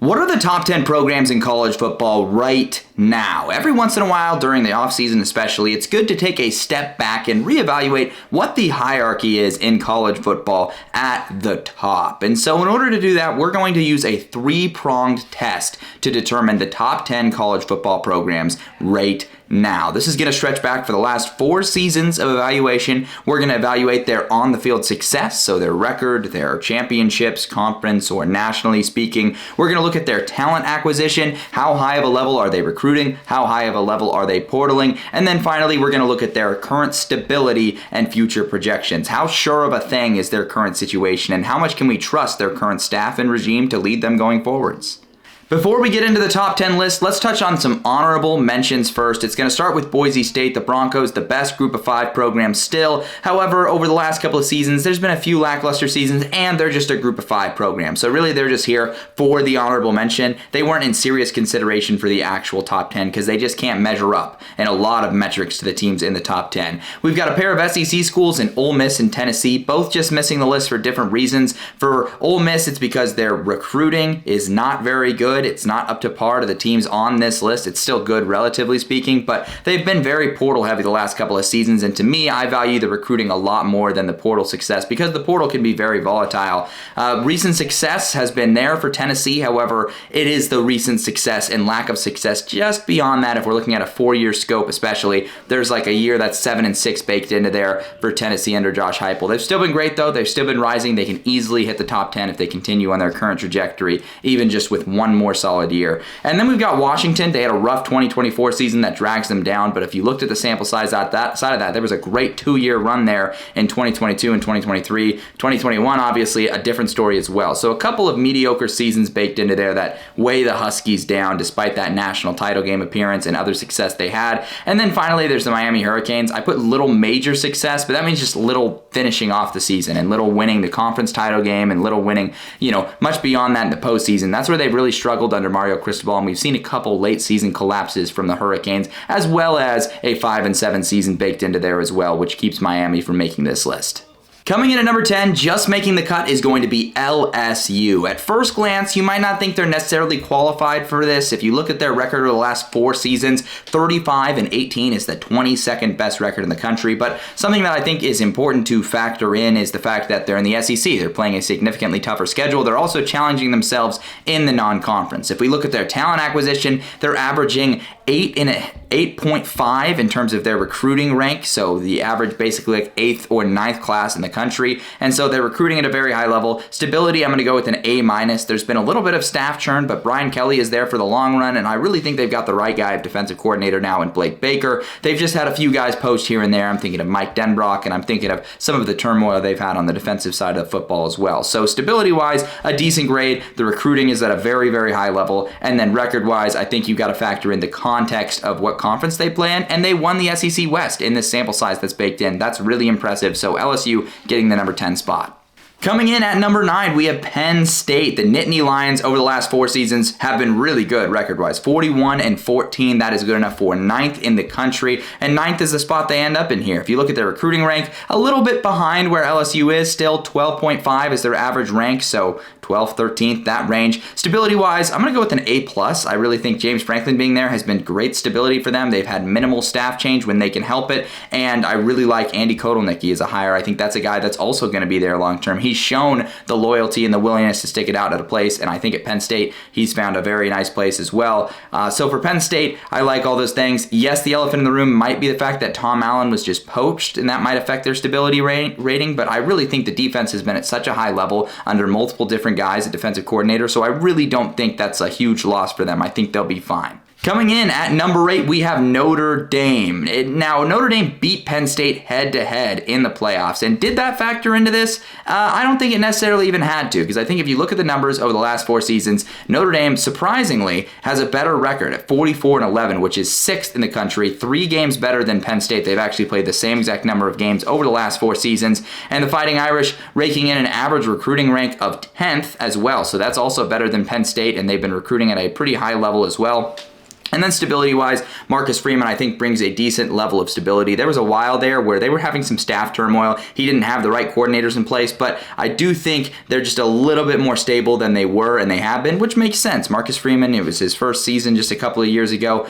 What are the top 10 programs in college football right now? Every once in a while, during the offseason especially, it's good to take a step back and reevaluate what the hierarchy is in college football at the top. And so in order to do that, we're going to use a three-pronged test to determine the top 10 college football programs right now. This is going to stretch back for the last 4 seasons of evaluation. We're going to evaluate their on-the-field success, so their record, their championships, conference, or nationally speaking. We're going to look at their talent acquisition. How high of a level are they recruiting? How high of a level are they portaling? And then finally, we're going to look at their current stability and future projections. How sure of a thing is their current situation, and how much can we trust their current staff and regime to lead them going forwards? Before we get into the top 10 list, let's touch on some honorable mentions first. It's going to start with Boise State, the Broncos, the best Group of 5 program still. However, over the last couple of seasons, there's been a few lackluster seasons, and they're just a Group of 5 program. So really, they're just here for the honorable mention. They weren't in serious consideration for the actual top 10 because they just can't measure up in a lot of metrics to the teams in the top 10. We've got a pair of SEC schools in Ole Miss and Tennessee, both just missing the list for different reasons. For Ole Miss, it's because their recruiting is not very good. It's not up to par to the teams on this list. It's still good, relatively speaking, but they've been very portal heavy the last couple of seasons, and to me, I value the recruiting a lot more than the portal success because the portal can be very volatile. Recent success has been there for Tennessee. However, it is the recent success and lack of success just beyond that. If we're looking at a 4-year scope especially, there's like a year that's 7-6 baked into there for Tennessee under Josh Heupel. They've still been great though. They've still been rising. They can easily hit the top 10 if they continue on their current trajectory, even just with one more solid year. And then we've got Washington. They had a rough 2024 season that drags them down, but if you looked at the sample size at that side of that, there was a great 2-year run there in 2022 and 2023. 2021, obviously, a different story as well. So a couple of mediocre seasons baked into there that weigh the Huskies down despite that national title game appearance and other success they had. And then finally, there's the Miami Hurricanes. I put little major success, but that means just little finishing off the season and little winning the conference title game and little winning, much beyond that in the postseason. That's where they've really struggled under Mario Cristobal, and we've seen a couple late season collapses from the Hurricanes, as well as a 5-7 season baked into there as well, which keeps Miami from making this list. Coming in at number 10, just making the cut, is going to be LSU. At first glance, you might not think they're necessarily qualified for this. If you look at their record over the last 4 seasons, 35-18 is the 22nd best record in the country. But something that I think is important to factor in is the fact that they're in the SEC. They're playing a significantly tougher schedule. They're also challenging themselves in the non-conference. If we look at their talent acquisition, they're averaging 8.5 in terms of their recruiting rank. So the average basically like 8th or 9th class in the country. And so they're recruiting at a very high level. Stability, I'm going to go with an A-. There's been a little bit of staff churn, but Brian Kelly is there for the long run, and I really think they've got the right guy of defensive coordinator now in Blake Baker. They've just had a few guys post here and there. I'm thinking of Mike Denbrock, and I'm thinking of some of the turmoil they've had on the defensive side of football as well. So stability-wise, a decent grade. The recruiting is at a very, very high level. And then record-wise, I think you've got to factor in the context of what conference they play in, and they won the SEC West in this sample size that's baked in. That's really impressive. So LSU getting the number 10 spot. Coming in at number 9, we have Penn State. The Nittany Lions over the last 4 seasons have been really good record-wise. 41-14, that is good enough for 9th in the country, and 9th is the spot they end up in here. If you look at their recruiting rank, a little bit behind where LSU is, still 12.5 is their average rank, so 12th, 13th, that range. Stability-wise, I'm going to go with an A+. I really think James Franklin being there has been great stability for them. They've had minimal staff change when they can help it, and I really like Andy Kotelnicki as a hire. I think that's a guy that's also going to be there long-term. He's shown the loyalty and the willingness to stick it out at a place, and I think at Penn State, he's found a very nice place as well. So for Penn State, I like all those things. Yes, the elephant in the room might be the fact that Tom Allen was just poached, and that might affect their stability rating, but I really think the defense has been at such a high level under multiple different guys at defensive coordinator, so I really don't think that's a huge loss for them. I think they'll be fine. Coming in at number 8, we have Notre Dame. Now, Notre Dame beat Penn State head-to-head in the playoffs, and did that factor into this? I don't think it necessarily even had to, because I think if you look at the numbers over the last 4 seasons, Notre Dame, surprisingly, has a better record at 44-11, which is 6th in the country, 3 games better than Penn State. They've actually played the same exact number of games over the last 4 seasons, and the Fighting Irish raking in an average recruiting rank of 10th as well, so that's also better than Penn State, and they've been recruiting at a pretty high level as well. And then stability-wise, Marcus Freeman, I think, brings a decent level of stability. There was a while there where they were having some staff turmoil. He didn't have the right coordinators in place, but I do think they're just a little bit more stable than they were and they have been, which makes sense. Marcus Freeman, it was his first season just a couple of years ago.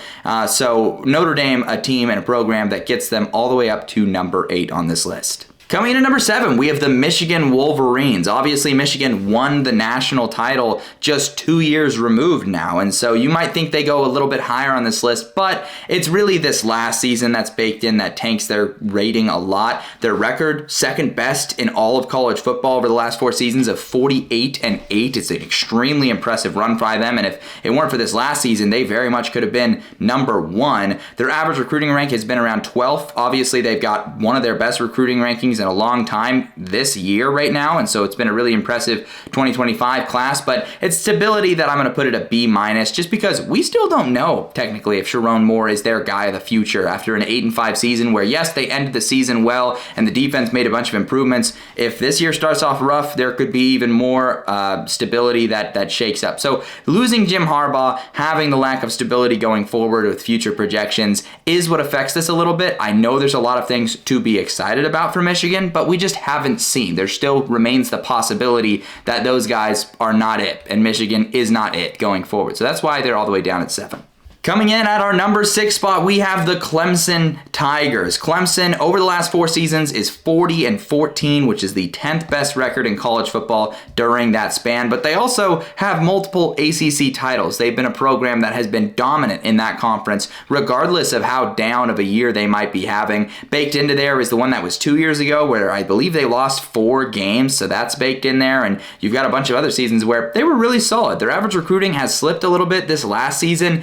So Notre Dame, a team and a program that gets them all the way up to number 8 on this list. Coming in at number 7, we have the Michigan Wolverines. Obviously, Michigan won the national title just 2 years removed now, and so you might think they go a little bit higher on this list, but it's really this last season that's baked in that tanks their rating a lot. Their record, second best in all of college football over the last 4 seasons of 48-8. It's an extremely impressive run by them, and if it weren't for this last season, they very much could have been number 1. Their average recruiting rank has been around 12th. Obviously, they've got one of their best recruiting rankings in a long time this year right now, and so it's been a really impressive 2025 class, but it's stability that I'm going to put it a B- just because we still don't know technically if Sharon Moore is their guy of the future after an 8-5 season where, yes, they ended the season well and the defense made a bunch of improvements. If this year starts off rough, there could be even more stability that shakes up. So losing Jim Harbaugh, having the lack of stability going forward with future projections is what affects this a little bit. I know there's a lot of things to be excited about for Michigan, but we just haven't seen. There still remains the possibility that those guys are not it, and Michigan is not it going forward. So that's why they're all the way down at 7. Coming in at our number 6 spot, we have the Clemson Tigers. Clemson, over the last 4 seasons, is 40-14, which is the 10th best record in college football during that span. But they also have multiple ACC titles. They've been a program that has been dominant in that conference, regardless of how down of a year they might be having. Baked into there is the one that was 2 years ago, where I believe they lost 4 games, so that's baked in there. And you've got a bunch of other seasons where they were really solid. Their average recruiting has slipped a little bit this last season.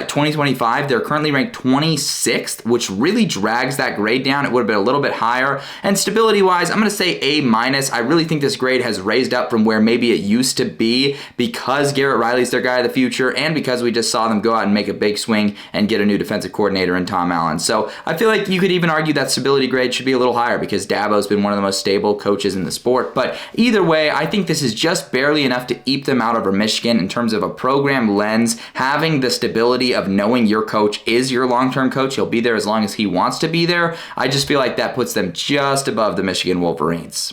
2025, they're currently ranked 26th, which really drags that grade down. It would have been a little bit higher. And stability-wise, I'm going to say A-. I really think this grade has raised up from where maybe it used to be because Garrett Riley's their guy of the future and because we just saw them go out and make a big swing and get a new defensive coordinator in Tom Allen. So I feel like you could even argue that stability grade should be a little higher because Dabo's been one of the most stable coaches in the sport. But either way, I think this is just barely enough to eke them out over Michigan in terms of a program lens, having the stability of knowing your coach is your long-term coach. He'll be there as long as he wants to be there. I just feel like that puts them just above the Michigan Wolverines.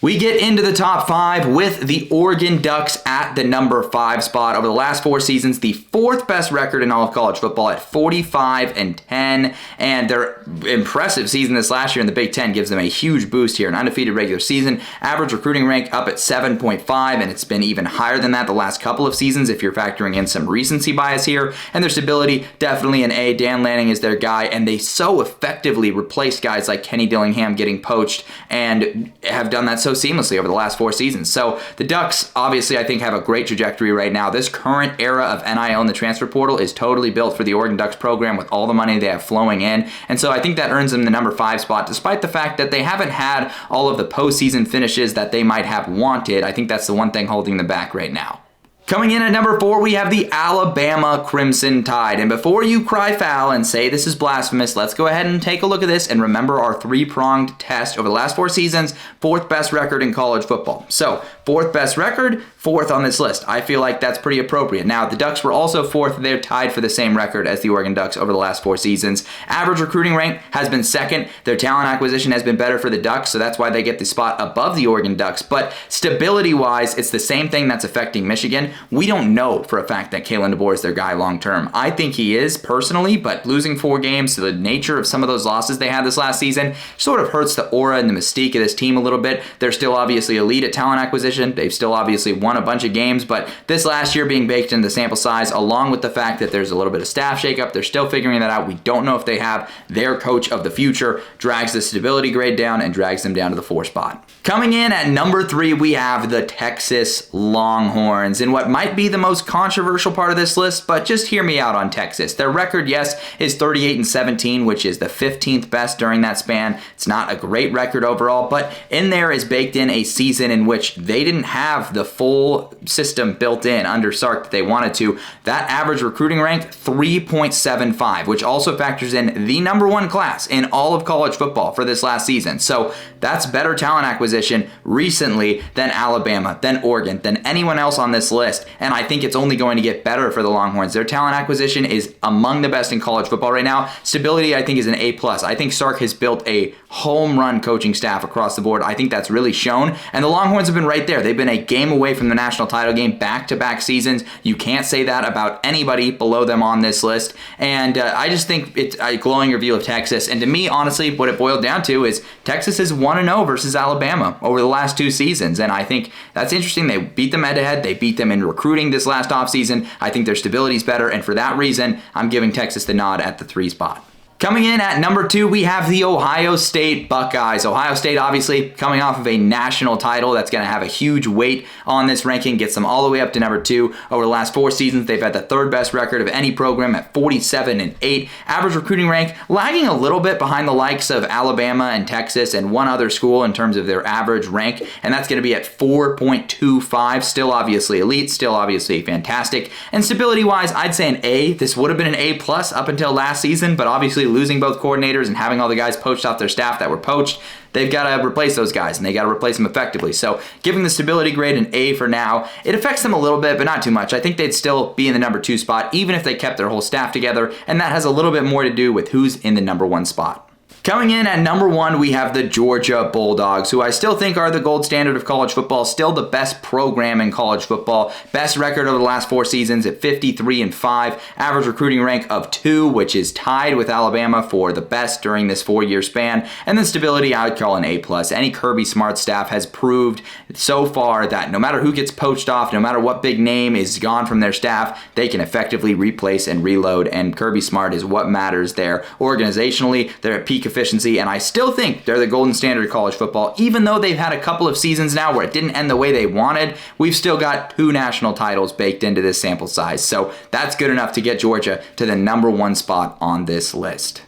We get into the top 5 with the Oregon Ducks at the number 5 spot. Over the last 4 seasons, the 4th best record in all of college football at 45-10. And their impressive season this last year in the Big Ten gives them a huge boost here. An undefeated regular season, average recruiting rank up at 7.5, and it's been even higher than that the last couple of seasons if you're factoring in some recency bias here. And their stability, definitely an A. Dan Lanning is their guy, and they so effectively replaced guys like Kenny Dillingham getting poached and have done that so seamlessly over the last 4 seasons. So the Ducks, obviously, I think have a great trajectory right now. This current era of NIL in the transfer portal is totally built for the Oregon Ducks program with all the money they have flowing in. And so I think that earns them the number 5 spot, despite the fact that they haven't had all of the postseason finishes that they might have wanted. I think that's the one thing holding them back right now. Coming in at number 4, we have the Alabama Crimson Tide. And before you cry foul and say this is blasphemous, let's go ahead and take a look at this and remember our 3-pronged test over the last 4 seasons, 4th best record in college football. So, 4th best record, 4th on this list. I feel like that's pretty appropriate. Now, the Ducks were also 4th. They're tied for the same record as the Oregon Ducks over the last 4 seasons. Average recruiting rank has been 2nd. Their talent acquisition has been better for the Ducks, so that's why they get the spot above the Oregon Ducks. But stability-wise, it's the same thing that's affecting Michigan. We don't know for a fact that Kalen DeBoer is their guy long-term. I think he is, personally, but losing 4 games to the nature of some of those losses they had this last season sort of hurts the aura and the mystique of this team a little bit. They're still obviously elite at talent acquisition. They've still obviously won a bunch of games, but this last year being baked into the sample size, along with the fact that there's a little bit of staff shakeup, they're still figuring that out. We don't know if they have their coach of the future, drags the stability grade down and drags them down to the 4 spot. Coming in at number 3, we have the Texas Longhorns. And what might be the most controversial part of this list, but just hear me out on Texas. Their record, yes, is 38-17, which is the 15th best during that span. It's not a great record overall, but in there is baked in a season in which they didn't have the full system built in under Sark that they wanted to. That average recruiting rank, 3.75, which also factors in the number 1 class in all of college football for this last season. So that's better talent acquisition recently than Alabama, than Oregon, than anyone else on this list. list, and I think it's only going to get better for the Longhorns. Their talent acquisition is among the best in college football right now. Stability, I think, is an A+. I think Sark has built a home run coaching staff across the board. I think that's really shown, and the Longhorns have been right there. They've been a game away from the national title game back-to-back seasons. You can't say that about anybody below them on this list, and I just think it's a glowing review of Texas. And to me, honestly, what it boiled down to is Texas is 1-0 versus Alabama over the last 2 seasons, and I think that's interesting. They beat them head-to-head. They beat them in recruiting this last offseason. I think their stability is better, and for that reason, I'm giving Texas the nod at the 3 spot. Coming in at number 2, we have the Ohio State Buckeyes. Ohio State, obviously, coming off of a national title. That's going to have a huge weight on this ranking. Gets them all the way up to number 2. Over the last 4 seasons, they've had the 3rd best record of any program at 47-8. Average recruiting rank lagging a little bit behind the likes of Alabama and Texas and one other school in terms of their average rank, and that's going to be at 4.25. Still obviously elite, still obviously fantastic. And stability-wise, I'd say an A. This would have been an A+ up until last season, but obviously losing both coordinators and having all the guys poached off their staff that were poached, they've got to replace those guys, and they got to replace them effectively. So giving the stability grade an A for now. It affects them a little bit, but not too much. I think they'd still be in the number 2 spot, even if they kept their whole staff together, and that has a little bit more to do with who's in the number 1 spot. Coming in at number 1, we have the Georgia Bulldogs, who I still think are the gold standard of college football, still the best program in college football. Best record over the last 4 seasons at 53-5. Average recruiting rank of 2, which is tied with Alabama for the best during this 4-year span. And then stability, I would call an A+. Any Kirby Smart staff has proved so far that no matter who gets poached off, no matter what big name is gone from their staff, they can effectively replace and reload, and Kirby Smart is what matters there. Organizationally, they're at peak efficiency, and I still think they're the golden standard of college football. Even though they've had a couple of seasons now where it didn't end the way they wanted, we've still got 2 national titles baked into this sample size. So that's good enough to get Georgia to the number 1 spot on this list.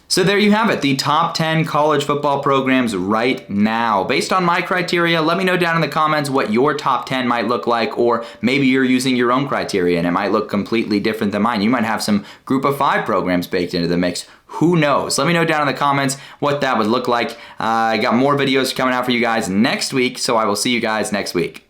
So there you have it, the top 10 college football programs right now. Based on my criteria, let me know down in the comments what your top 10 might look like, or maybe you're using your own criteria and it might look completely different than mine. You might have some group of 5 programs baked into the mix. Who knows? Let me know down in the comments what that would look like. I got more videos coming out for you guys next week, so I will see you guys next week.